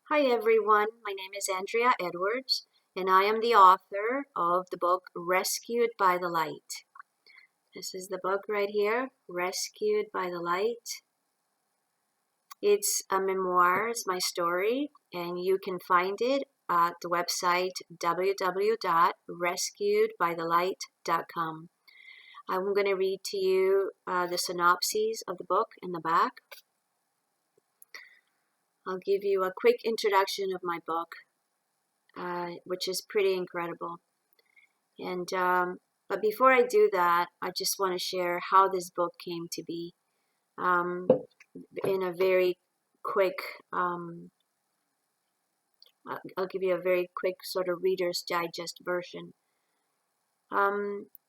Hi everyone, my name is Andrea Edwards, and I am the author of the book Rescued by the Light. This is the book right here, Rescued by the Light. It's a memoir, it's my story, and you can find it at the website www.rescuedbythelight.com. I'm going to read to you the synopses of the book in the back. I'll give you a quick introduction of my book. Which is pretty incredible. And but before I do that, I just want to share how this book came to be in a very quick. I'll give you a very quick sort of Reader's Digest version.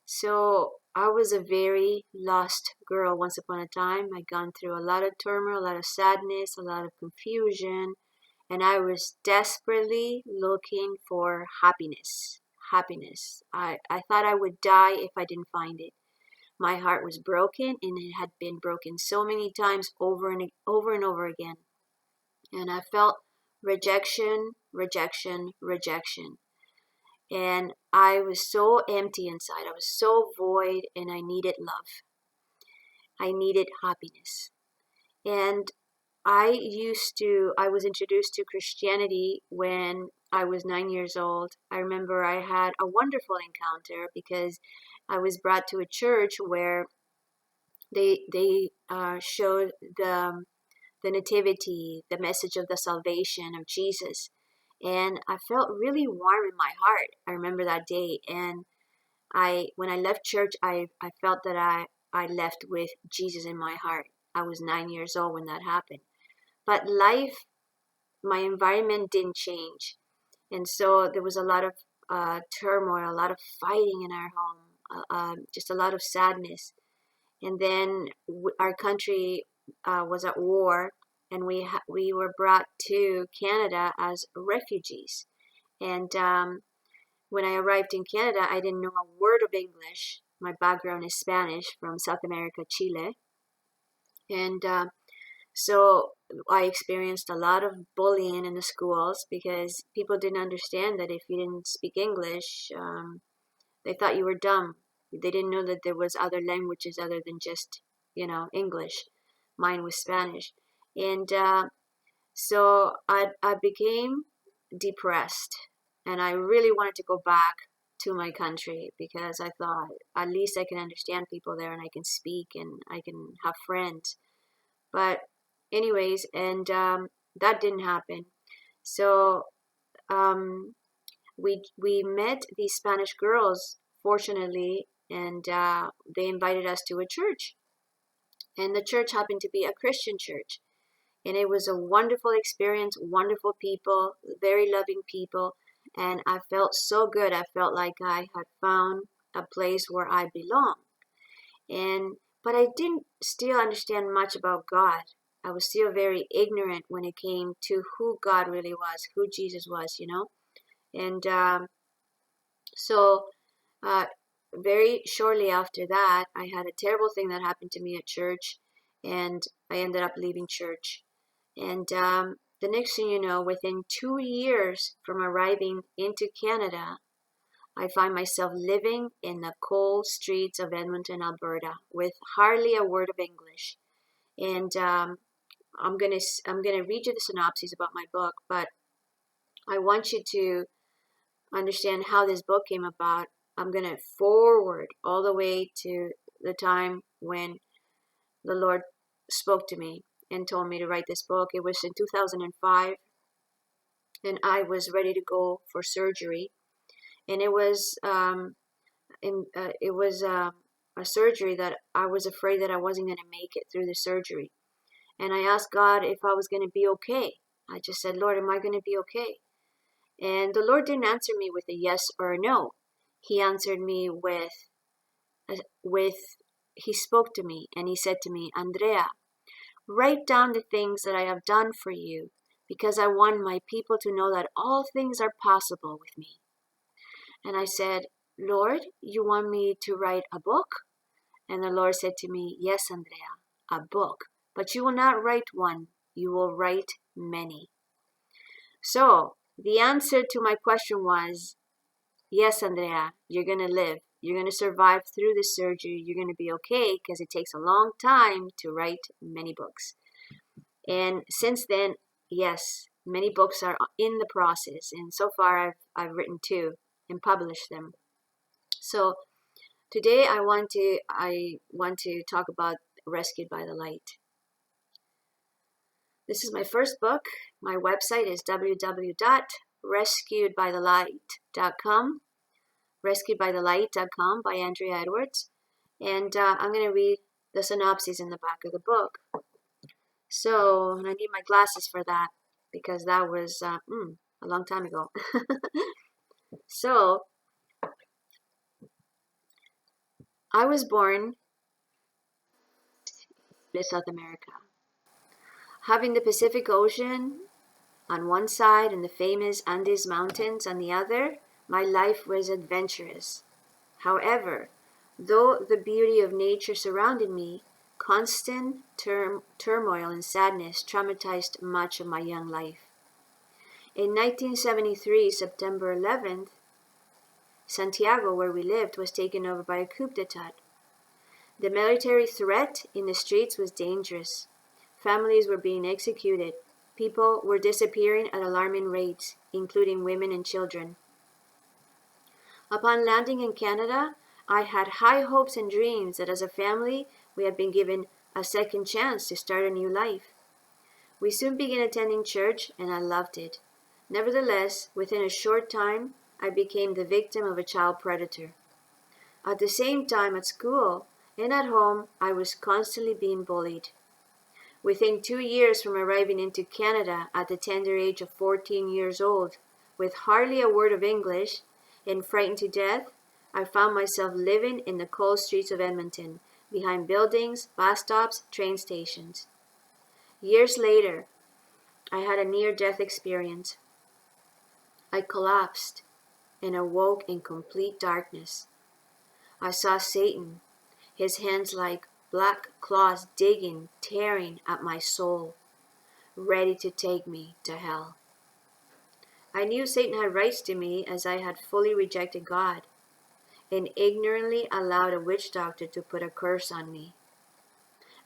So I was a very lost girl once upon a time. I'd gone through a lot of turmoil, a lot of sadness, a lot of confusion, and I was desperately looking for happiness. I thought I would die if I didn't find it. My heart was broken, and it had been broken so many times over and over again. And I felt rejection. And I was so empty inside. I was so void, and I needed love. I needed happiness. And I was introduced to Christianity when I was 9 years old. I remember I had a wonderful encounter because I was brought to a church where they showed the nativity, the message of the salvation of Jesus. And I felt really warm in my heart. I remember that day. And when I left church, I felt that I left with Jesus in my heart. I was 9 years old when that happened. But life, my environment didn't change. And so there was a lot of turmoil, a lot of fighting in our home, just a lot of sadness. And then our country was at war, and we were brought to Canada as refugees. And when I arrived in Canada, I didn't know a word of English. My background is Spanish from Santiago Chile. And so I experienced a lot of bullying in the schools because people didn't understand that if you didn't speak English, they thought you were dumb. They didn't know that there was other languages other than just, English. Mine was Spanish. And so I became depressed, and I really wanted to go back to my country because I thought at least I can understand people there, and I can speak, and I can have friends. But anyways, and that didn't happen. So we met these Spanish girls, fortunately, and they invited us to a church. And the church happened to be a Christian church. And it was a wonderful experience, wonderful people, very loving people. And I felt so good. I felt like I had found a place where I belong. But I didn't still understand much about God. I was still very ignorant when it came to who God really was, who Jesus was, And so very shortly after that, I had a terrible thing that happened to me at church, and I ended up leaving church. And the next thing you know, within 2 years from arriving into Canada, I find myself living in the cold streets of Edmonton, Alberta, with hardly a word of English. And I'm gonna read you the synopses about my book, but I want you to understand how this book came about. I'm gonna forward all the way to the time when the Lord spoke to me and told me to write this book. It was in 2005, and I was ready to go for surgery, and it was a surgery that I was afraid that I wasn't going to make it through the surgery. And I asked God if I was going to be okay. I just said, Lord, am I going to be okay? And the Lord didn't answer me with a yes or a no. He answered me he spoke to me, and he said to me, Andrea, write down the things that I have done for you, because I want my people to know that all things are possible with me. And I said, Lord, you want me to write a book? And the Lord said to me, yes, Andrea, a book. But you will not write one, you will write many. So the answer to my question was, yes, Andrea, you're going to live. You're going to survive through the surgery. You're going to be okay because it takes a long time to write many books. And since then, yes, many books are in the process. And so far, I've written 2 and published them. So today I want to talk about Rescued by the Light. This is my first book. My website is www.rescuedbythelight.com. rescuedbythelight.com by Andrea Edwards. And I'm going to read the synopsis in the back of the book. So, and I need my glasses for that because that was a long time ago. So, I was born in South America, having the Pacific Ocean on one side and the famous Andes Mountains on the other. My life was adventurous. However, though the beauty of nature surrounded me, constant turmoil and sadness traumatized much of my young life. In 1973, September 11th, Santiago, where we lived, was taken over by a coup d'etat. The military threat in the streets was dangerous. Families were being executed. People were disappearing at alarming rates, including women and children. Upon landing in Canada, I had high hopes and dreams that as a family we had been given a second chance to start a new life. We soon began attending church and I loved it. Nevertheless, within a short time, I became the victim of a child predator. At the same time at school and at home, I was constantly being bullied. Within 2 years from arriving into Canada at the tender age of 14 years old, with hardly a word of English and frightened to death, I found myself living in the cold streets of Edmonton, behind buildings, bus stops, train stations. Years later, I had a near-death experience. I collapsed and awoke in complete darkness. I saw Satan, his hands like black claws digging, tearing at my soul, ready to take me to hell. I knew Satan had rights to me as I had fully rejected God and ignorantly allowed a witch doctor to put a curse on me.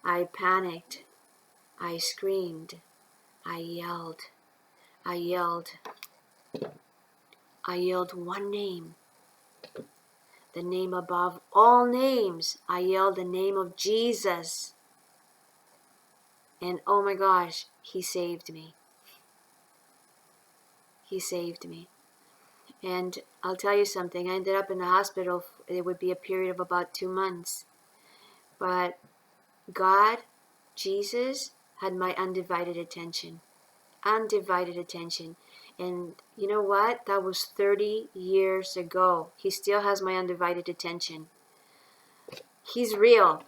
I panicked. I screamed. I yelled. I yelled one name. The name above all names. I yelled the name of Jesus. And oh my gosh, he saved me. He saved me. And I'll tell you something, I ended up in the hospital. It would be a period of about 2 months. But God, Jesus, had my undivided attention. Undivided attention. And you know what? That was 30 years ago. He still has my undivided attention. He's real.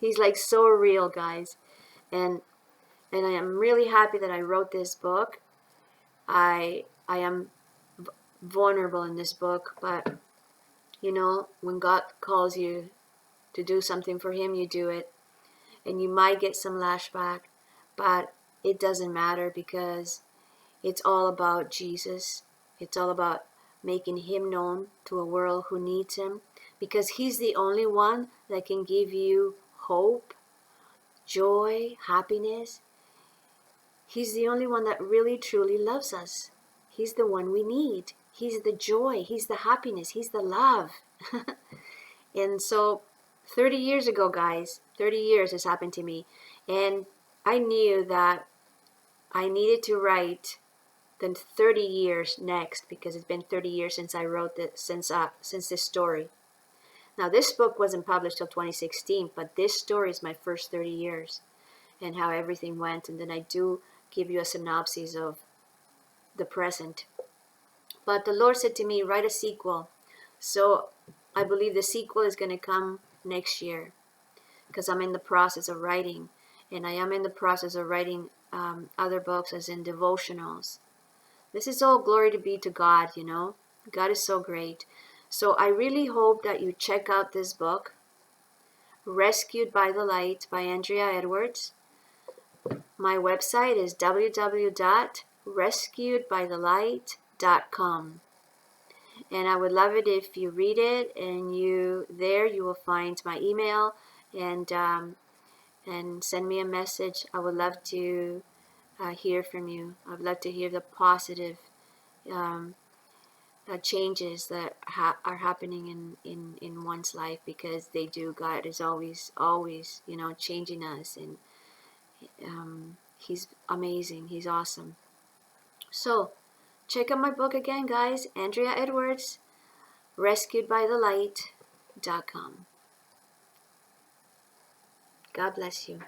He's like so real, guys. And I am really happy that I wrote this book. I am vulnerable in this book, but you know, when God calls you to do something for him, you do it. And you might get some lashback, but it doesn't matter because it's all about Jesus. It's all about making him known to a world who needs him, because he's the only one that can give you hope, joy, happiness. He's the only one that really truly loves us. He's the one we need. He's the joy. He's the happiness. He's the love. And so 30 years ago, guys, 30 years has happened to me. And I knew that I needed to write the 30 years next, because it's been 30 years since I wrote this, since this story. Now, this book wasn't published till 2016, but this story is my first 30 years and how everything went. And then I do give you a synopsis of the present. But the Lord said to me, write a sequel. So I believe the sequel is going to come next year, because I'm in the process of writing. And I am in the process of writing other books, as in devotionals. This is all glory to be to God, you know. God is so great. So I really hope that you check out this book, Rescued by the Light by Andrea Edwards. My website is www.rescuedbythelight.com. rescuedbythelight.com. And I would love it if you read it, and you will find my email, and send me a message. I would love to hear from you. I'd love to hear the positive um, changes that are happening in one's life, because they do. God is always changing us, and He's amazing. He's awesome. So check out my book again, guys. Andrea Edwards, rescuedbythelight.com. God bless you.